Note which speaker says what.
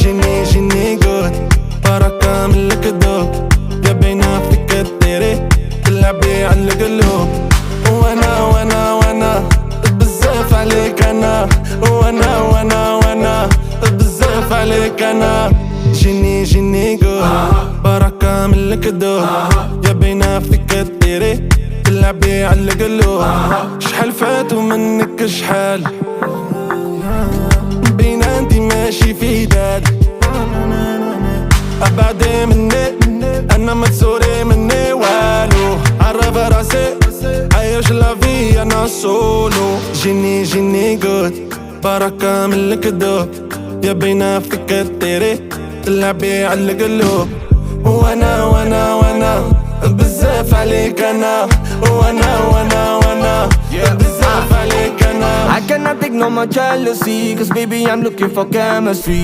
Speaker 1: جيني جود بركة من الكذوب يا بينا فيك الديري تلعبي على القلوب وانا بزاف عليك انا وانا بزاف عليك انا جيني جود بركة من الكذوب يا بينا فيك الديري تلعبي على القلوب شحال فاتو منك شحال بينا انتي ماشي في داد ابعدي مني انا متسوري مني والو عرف راسي عايش لافي انا سولو جيني جود بركة من الكذوب يا بينا فيك الديري تلعبي على القلوب وانا بزاف عليك انا وانا بزاف عليك انا
Speaker 2: I cannot take no more jealousy, cause baby I'm looking for chemistry.